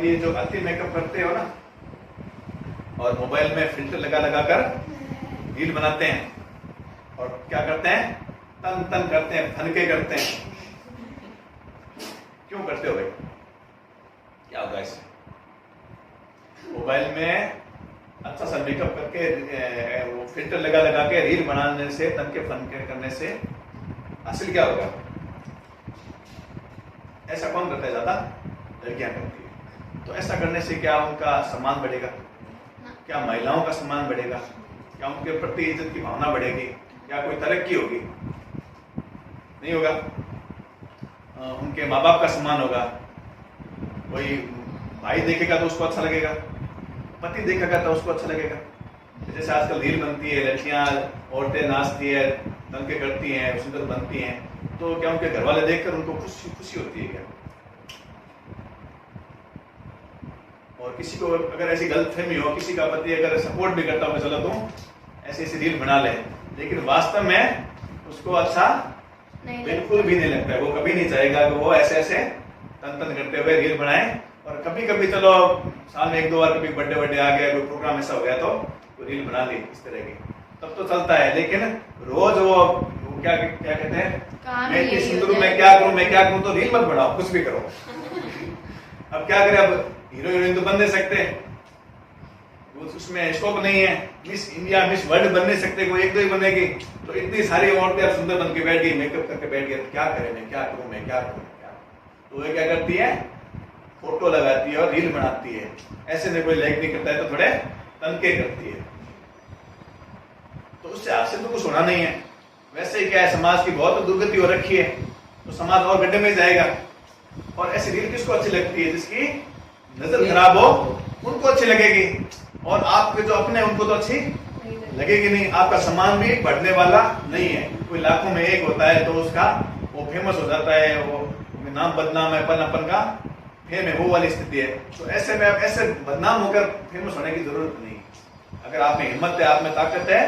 ये जो अति मेकअप करते हो ना और मोबाइल में फिल्टर लगा लगा कर रील बनाते हैं और क्या करते हैं, तन तन करते हैं, फनके करते हैं। क्यों करते हो भाई? क्या होगा इससे? मोबाइल में अच्छा सा मेकअप करके वो फिल्टर लगा लगा के रील बनाने से, तन के फनके करने से हासिल क्या होगा? ऐसा कौन करता है? ज्यादा लड़कियां करती है। तो ऐसा करने से क्या उनका सम्मान बढ़ेगा? क्या महिलाओं का सम्मान बढ़ेगा? क्या उनके प्रति इज्जत की भावना बढ़ेगी? क्या कोई तरक्की होगी? नहीं होगा। उनके माँ बाप का सम्मान होगा। कोई भाई देखेगा तो उसको अच्छा लगेगा, पति देखेगा तो उसको अच्छा लगेगा। जैसे आजकल रील बनती है, लड़कियां औरतें नाचती है, दंगे करती हैं, सुंदर बनती हैं, तो क्या उनके घर वाले देखकर उनको खुशी होती है क्या? और किसी को अगर ऐसी गलतफहमी हो, किसी का पति अगर सपोर्ट भी करता हो, चलो तुम ऐसी ऐसी रील बना ले, लेकिन वास्तव में उसको अच्छा बिल्कुल भी नहीं लगता है। वो कभी नहीं चाहेगा कि वो ऐसे ऐसे तन तन करते हुए रील बनाए। और कभी कभी चलो साल में 1-2 बार कभी बर्थडे आ गया, कोई प्रोग्राम ऐसा हो गया तो रील बना ली इस तरह की, तब तो चलता है। लेकिन रोज वो क्या कहते हैं, मैं इतनी सुंदर हूं, मैं क्या करूं, तो रील मत बनाओ, कुछ भी करो। अब क्या करें, अब हीरो हीरोइन तो बन नहीं सकते, उसमें स्कोप नहीं है। मिस इंडिया, मिस वर्ल्ड बन नहीं सकते, कोई एक दो ही बनेगी। तो इतनी सारी औरतें अब सुंदर बन के बैठ गई, मेकअप करके बैठ गई, क्या करें, मैं क्या करूं। तो वे क्या करती है, फोटो लगाती है और रील बनाती है। ऐसे में कोई लाइक नहीं करता है तो थोड़े तनके करती है, तो उससे हासिल तो कुछ होना नहीं है। वैसे ही क्या है, समाज की बहुत दुर्गति हो रखी है, तो समाज और गड्ढे में जाएगा। और ऐसी रील किसको अच्छी लगती है? जिसकी नजर खराब हो उनको अच्छी लगेगी, और आपके जो अपने उनको तो अच्छी लगेगी नहीं। आपका सम्मान भी बढ़ने वाला नहीं है। कोई लाखों में एक होता है तो उसका वो फेमस हो जाता है, वो नाम बदनाम है, अपन का फेम है, वो वाली स्थिति है। तो ऐसे में आप ऐसे बदनाम होकर फेमस होने की जरूरत नहीं। अगर आप में हिम्मत है, आप में ताकत है,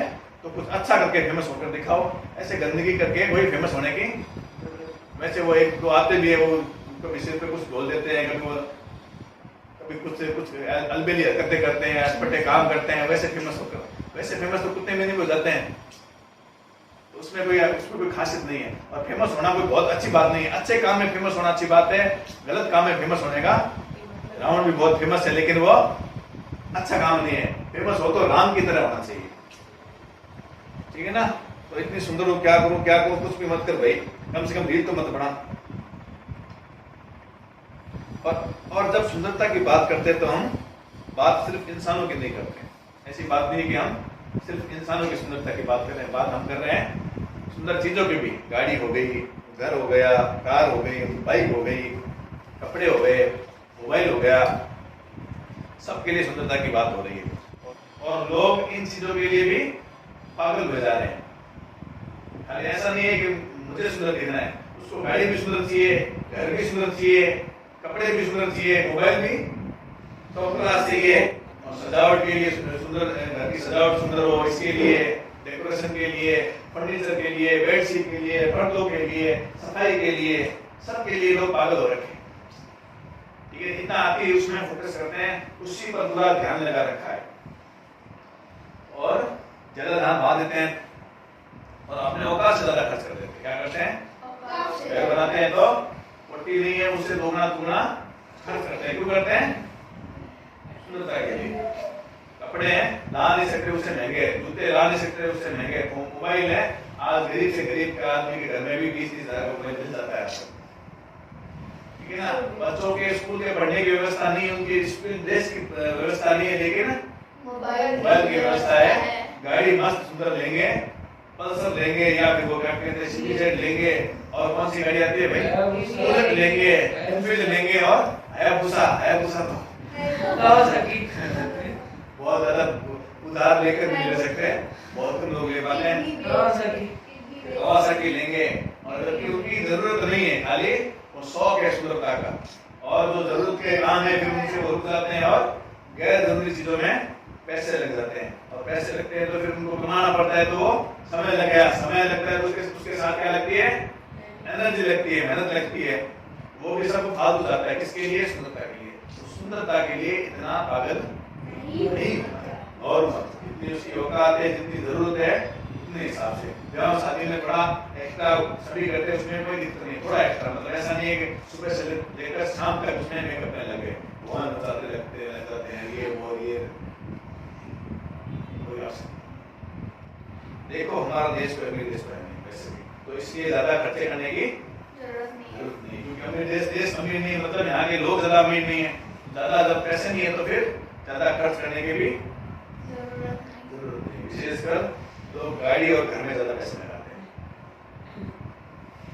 तो कुछ अच्छा करके फेमस होकर दिखाओ। ऐसे गंदगी करके कोई फेमस होने की, वैसे वो एक दो आते भी है, वो कभी सिर पे कुछ बोल देते हैं, कभी कुछ अलबेली हरकतें करते हैं, अटपटे काम करते हैं, वैसे फेमस तो कुत्ते में नहीं हो जाते हैं। तो उसमें कोई खासियत नहीं है। और फेमस होना कोई बहुत अच्छी बात नहीं है। अच्छे काम में फेमस होना अच्छी बात है, गलत काम में फेमस होने का, रावण भी बहुत फेमस है लेकिन वो अच्छा काम नहीं है। फेमस हो तो राम की तरह होना चाहिए, ठीक है ना? तो इतनी सुंदर हो, क्या करूं, कुछ भी मत कर भाई, कम से कम रील तो मत बना। और जब सुंदरता की बात करते हैं तो हम बात सिर्फ इंसानों की नहीं करते। ऐसी बात नहीं है कि हम सिर्फ इंसानों की सुंदरता की बात कर रहे हैं, बात हम कर रहे हैं सुंदर चीजों की भी। गाड़ी हो गई, घर हो गया, कार हो गई, बाइक हो गई, कपड़े हो गए, मोबाइल हो गया, सबके लिए सुंदरता की बात हो रही है। और लोग इन चीजों के लिए भी पागल हो जा रहे हैं। खाली ऐसा नहीं है कि मुझे सुंदर दिखना है, उसको गाड़ी भी सुंदर चाहिए, घर भी सुंदर चाहिए, कपड़े भी सुंदर चाहिए, मोबाइल भी टॉप क्लास चाहिए, और सजावट के लिए सुंदर, घर की सजावट सुंदर हो, इसके लिए, डेकोरेशन के लिए, फर्नीचर के लिए, बेडशीट के लिए, पर्दों के लिए, सफाई के लिए, सबके लिए लोग पागल हो रखे हैं। ठीक है, इतना आती उसमें फोकस करते हैं, उसी पर पूरा ध्यान लगा रखा है और ज्यादा ध्यान भा देते हैं और अपने औकात से ज्यादा खर्च कर देते हैं। क्या करते हैं, घर बनाते हैं तो पट्टी नहीं है, उससे दोगुना तिगुना खर्च करते हैं। क्यों करते हैं? सुंदरता के लिए। कपड़े हैं, ला नहीं सकते उससे महंगे, जूते ला नहीं सकते उससे महंगे, मोबाइल है, आज गरीब से गरीब का आदमी के घर में भी 20-30 हजार का मोबाइल मिल जाता है। ठीक है ना? बच्चों के स्कूल के पढ़ने की व्यवस्था नहीं, उनकी ड्रेस की व्यवस्था नहीं है, लेकिन मोबाइल की व्यवस्था है। गाड़ी मस्त सुंदर लेंगे, पल्सर लेंगे, या फिर वो क्या कहते हैं सीजेड लेंगे, और कौन सी गाड़ी आती है भाई, बुलेट लेंगे, एनफील्ड लेंगे, और हायाबुसा तो बहुत ज्यादा उधार लेकर भी ले सकते हैं, बहुत कम लोग ले पाते हैं। कवासाकी लेंगे, और जबकि उनकी जरूरत नहीं है, खाली वो शौक है सुंदरता का, और जो जरूरत के काम है फिर उनसे वो रुक जाते हैं और गैर जरूरी चीजों में पैसे लग जाते हैं। और पैसे लगते हैं तो फिर उनको कमाना पड़ता है, तो वो समय लगता है तो उसके साथ क्या लगती है, एनर्जी लगती है, मेहनत लगती है। वो भी सब फालतू जाता है। किसके लिए? सुंदरता के लिए। तो सुंदरता के लिए इतना पागल नहीं होना है। और जितनी उसकी औकात है, जितनी जरूरत है, उतने हिसाब से। ब्याह शादी में थोड़ा एक्स्ट्रा सभी करते हैं, उसमें कोई दिक्कत नहीं। थोड़ा एक्स्ट्रा मतलब ऐसा नहीं है कि सुबह से लेकर शाम तक उसमें मेकअप में लगे, भगवान बताते लगते हैं ये वो ये। देखो हमारा देश कोई अमीर देश है नहीं वैसे भी, तो इसलिए ज्यादा खर्चे करने की जरूरत नहीं। क्योंकि अमीर देश अमीर नहीं मतलब यहाँ के लोग ज्यादा अमीर नहीं है। ज्यादा जब पैसे नहीं है तो फिर ज्यादा खर्च करने की भी जरूरत नहीं। विशेषकर तो गाड़ी और घर में ज्यादा पैसे लगाते हैं।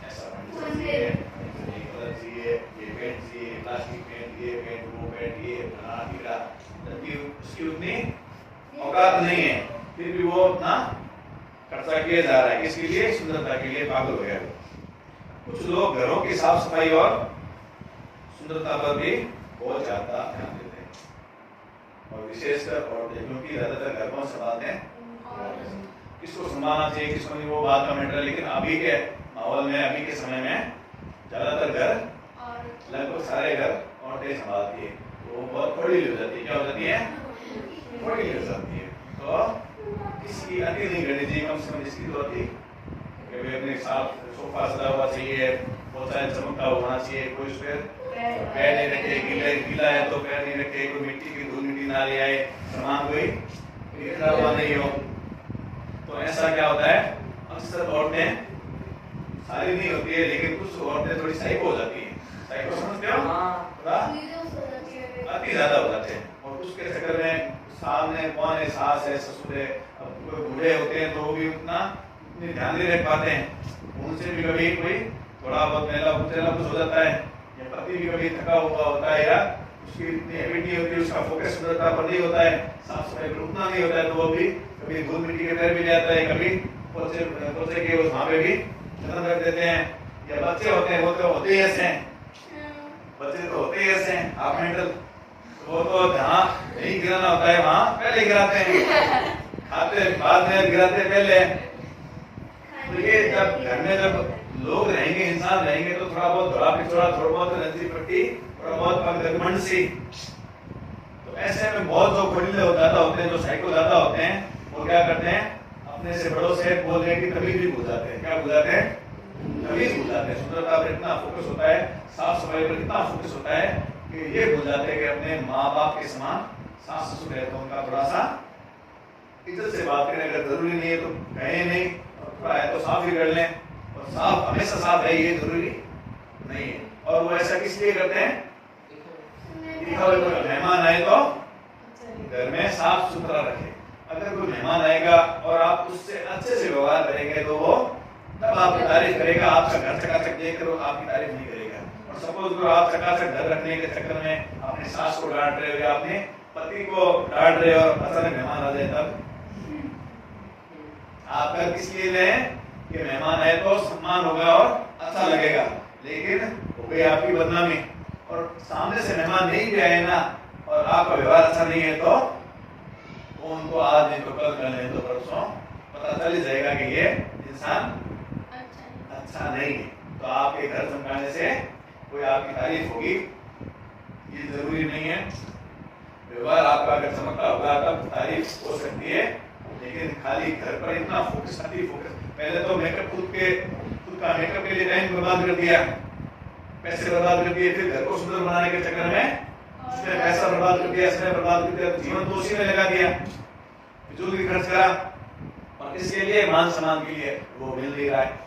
ऐसा चाहिए, ये पेंट चाहिए, प्लास्टिक पेंट, ये पेंट, वो पेंट, ये फलाना ढीला, जबकि उसकी उतनी औकात नहीं है, फिर भी वो अपना खर्चा किया जा रहा है। किसके लिए? सुंदरता के लिए पागल हो गया। कुछ लोग घरों की साफ सफाई और सुंदरता पर भी बहुत ज्यादा ध्यान देते हैं, और विशेषकर औरतें, क्योंकि ज्यादातर घर कौन संभालते हैं? किसको संभालना चाहिए, किसको नहीं, वो बात का मैटर है। लेकिन अभी के माहौल में, अभी के समय में ज्यादातर घर, लगभग सारे घर औरतें संभालती है। तो वो बहुत थोड़ी हो जाती है। क्या हो जाती है? थोड़ी हो जाती है। तो इसकी अति नहीं करनी चाहिए, कम से कम इसकी तो अति अपने साफ सोफा सजा हुआ चाहिए, बहुत सारे चमकता होना चाहिए, कोई उस पर पैर नहीं रखे, गीला है तो पैर नहीं रखे, कोई मिट्टी की धूल मिट्टी ना ले आए, सामान कोई बिखरा हुआ नहीं हो। तो ऐसा क्या होता है, अक्सर औरतें, सारी नहीं होती है लेकिन कुछ औरतें थोड़ी साइको हो जाती है। साइको समझते हो? अति ज्यादा हो जाते हैं, और उसके चक्कर में सामने कौन है, सास है, ससुर है, बूढ़े होते हैं तो वो भी उतनी ध्यान नहीं रख पाते हैं। उनसे भी कभी कोई थोड़ा बहुत मेला कुछ हो जाता है, या पति भी कभी थका हुआ होता है, या उसकी इतनी हैबिट नहीं होती, उसका फोकस सुंदरता पर नहीं होता है, साफ सफाई पर उतना नहीं होता है, तो वो भी कभी धूल मिट्टी के पैर भी ले आता है, कभी पोछे के वहां पे भी खत्म कर देते हैं। या बच्चे होते हैं, वो तो होते ही ऐसे हैं, बच्चे तो होते ही ऐसे हैं, आप मेंटल, वो तो जहाँ नहीं गिराना होता है वहां पहले गिराते हैं, खाते बाद में गिराते पहले। तो ये जब घर में जब लोग रहेंगे, इंसान रहेंगे, तो थोड़ा बहुत धोला पिछड़ा, थोड़ा बहुत रंजी पट्टी, थोड़ा बहुत घमंड सी। तो ऐसे में बहुत जो खोलीले ज्यादा होते हैं, जो साइको ज्यादा होते हैं, वो क्या करते हैं, अपने से बड़ों से बोलने की तमीज भी भूल जाते हैं। क्या भूल जाते हैं? तमीज भूल जाते हैं। सुंदरता पर इतना फोकस होता है, साफ सफाई पर इतना फोकस होता है कि ये भूल जाते हैं कि अपने माँ बाप के समान सास ससुर है, तो उनका थोड़ा सा इज्जत से बात करें। अगर जरूरी नहीं है तो कहें नहीं, और थोड़ा है तो साफ ही कर लें, और साफ हमेशा साफ है ये जरूरी नहीं है। और वो ऐसा किस लिए करते हैं? मेहमान आए तो घर में साफ सुथरा रखें। अगर कोई मेहमान आएगा और आप उससे अच्छे से व्यवहार करेंगे तो वो तब आपकी तारीफ करेगा। आपका घर चकाचक देख कर आपकी तारीफ नहीं करेगा। और सपोज करो आप चकाचक घर रखने के चक्कर में अपने सास को डांट रहे हो या अपने पति को डांट रहे हो, और अचानक मेहमान आ जाए, तब आप घर किस लिए लें कि मेहमान आए तो सम्मान होगा और अच्छा लगेगा, लेकिन हो गई आपकी बदनामी। और सामने से मेहमान नहीं भी आए ना, और आपका व्यवहार अच्छा नहीं है, तो उनको आज नहीं तो कल, कल नहीं तो परसों पता चल ही जाएगा कि ये इंसान अच्छा नहीं है। तो आपके घर चमकाने से कोई आपकी तारीफ होगी ये जरूरी नहीं है। व्यवहार आपका अगर चमकता होगा तब तारीफ हो सकती है, लेकिन खाली घर पर इतना फोकस, अति फोकस। पहले तो मेकअप खुद का मेकअप के लिए टाइम बर्बाद कर दिया, पैसे बर्बाद कर दिए, फिर घर को सुंदर बनाने के चक्कर में उसमें पैसा बर्बाद कर दिया, समय बर्बाद कर दिया, जीवन तो उसी में लगा दिया, फिजूल की खर्च करा, और इसके लिए मान सम्मान के लिए वो मिल नहीं रहा है।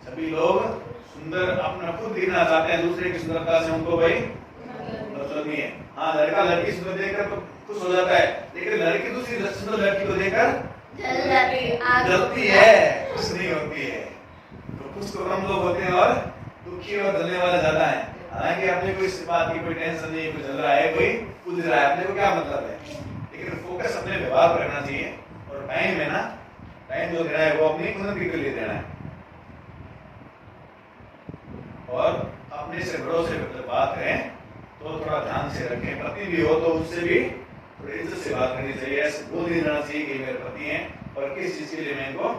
सभी लोग सुंदर अपना खुद दिखना चाहते हैं, दूसरे की सुंदरता से उनको भाई मतलब नहीं है। हाँ, लड़का लड़की सुंदर देखकर तो खुश हो जाता है, लेकिन लड़की दूसरी सुंदर लड़की को देखकर जलती है, खुश नहीं होती है। तो खुश तो कम लोग होते हैं और दुखी और जलने वाले ज्यादा है। हालांकि अपने को इस बात की कोई टेंशन नहीं है, कोई जल रहा है, कोई कूद रहा है, अपने को क्या मतलब है। लेकिन फोकस अपने व्यवहार पर रखना चाहिए, और टाइम है ना, टाइम जो देना है वो अपनी उन्नति के लिए देना है। और अपने से बड़ों से बात करें तो थोड़ा ध्यान से रखें। पति भी हो तो उससे भी थोड़ी इज्जत से बात करनी चाहिए। ऐसे बोल नहीं देना चाहिए कि मेरे पति हैं और किस चीज के लिए मैं इनको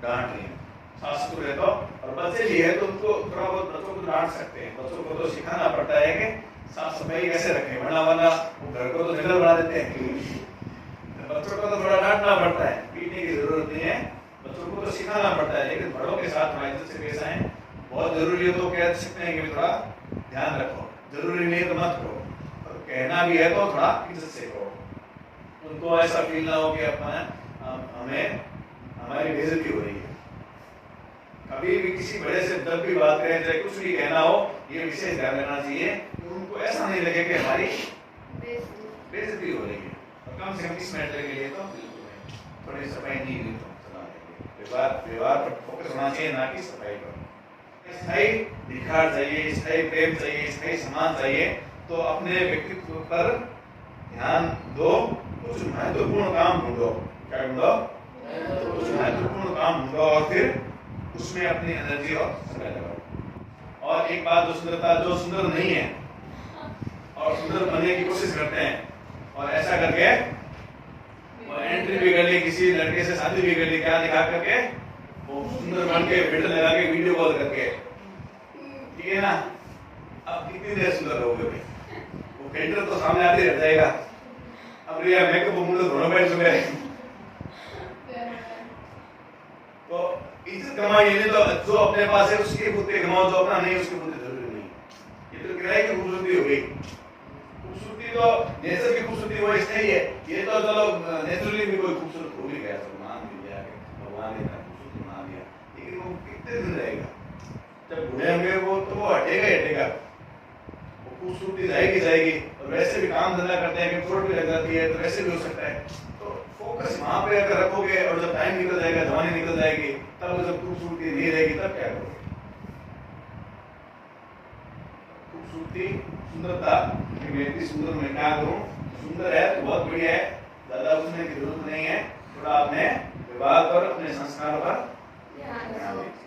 डांट रही हूँ। साफ सुथरे रहता हो। और बच्चे भी है तो उनको थोड़ा बहुत बच्चों को डांट सकते हैं, बच्चों को तो सिखाना पड़ता है कि साफ सफाई कैसे रखें, वरना वो घर को तो जंगल बना देते हैं। बच्चों को तो थोड़ा डांटना पड़ता है, पीटने की जरूरत नहीं है, बच्चों को तो सिखाना पड़ता है, लेकिन बड़ों के साथ थोड़ा इज्जत से पेश आए। बहुत जरूरी है तो कह सकते हैं कि थोड़ा ध्यान रखो, जरूरी नहीं है तो मत करो, और कहना भी है तो थोड़ा इज्जत से करो। उनको ऐसा फील ना हो कि हमें हमारी बेइज्जती हो रही है। कभी भी किसी बड़े से जब भी बात करें, चाहे कुछ भी कहना हो, ये विशेष ध्यान रखना चाहिए कि उनको ऐसा नहीं लगे कि हमारी बेइज्जती हो रही है। और कम से कम 20 मिनट के लिए तो थोड़ी सफाई नहीं हुई तो चला देंगे। व्यवहार पर फोकस होना चाहिए, ना कि सफाई पर। स्थायी निखार चाहिए, स्थायी प्रेम चाहिए, स्थायी सम्मान चाहिए, तो अपने व्यक्तित्व पर ध्यान दो, कुछ महत्वपूर्ण काम ढूंढो। क्या ढूंढो? कुछ महत्वपूर्ण काम ढूंढो और फिर उसमें अपनी एनर्जी और समय लगाओ। और एक बात, जो सुंदर नहीं है और सुंदर बनने की कोशिश करते हैं, और ऐसा करके वो एंट्री भी कर ली, किसी लड़के से शादी भी कर ली, क्या दिखा करके, वो सुंदर बन के फिल्टर लगा के वीडियो कॉल करके, ठीक है ना। अब कितनी देर सुंदर रहोगे भाई, वो फिल्टर तो सामने आते रह जाएगा। अब रिया मेकअप मुंडो धोना बैठ सुबह, तो इज्जत कमाई नहीं, तो जो अपने पास है उसके बुते कमाओ, जो अपना नहीं उसके बुते जरूरी नहीं। ये तो किराए की खूबसूरती हो गई। खूबसूरती तो नेचर की खूबसूरती वो इसलिए है, ये तो चलो नेचुरली भी कोई खूबसूरत हो भी गया, तो मान लिया कि भगवान ने इतना खूबसूरत बना दिया, लेकिन वो कितने दिन रहेगा? जब बूढ़े होंगे वो तो वो हटेगा ही हटेगा, वो खूबसूरती जाएगी जाएगी। और वैसे भी काम धंधा करते हैं कि चोट भी लग जाती है, तो वैसे भी हो सकता है। तो फोकस वहां पे अगर रखोगे, और जब टाइम निकल जाएगा, जवानी निकल जाएगी, तब जब खूबसूरती नहीं रहेगी तब क्या करोगे? खूबसूरती, सुंदरता, व्यक्ति सुंदर, मैं क्या करूं, सुंदर है तो बहुत बढ़िया है, ज्यादा उसमें की जरूरत नहीं है। थोड़ा अपने विवाह पर, अपने संस्कार पर ध्यान दें।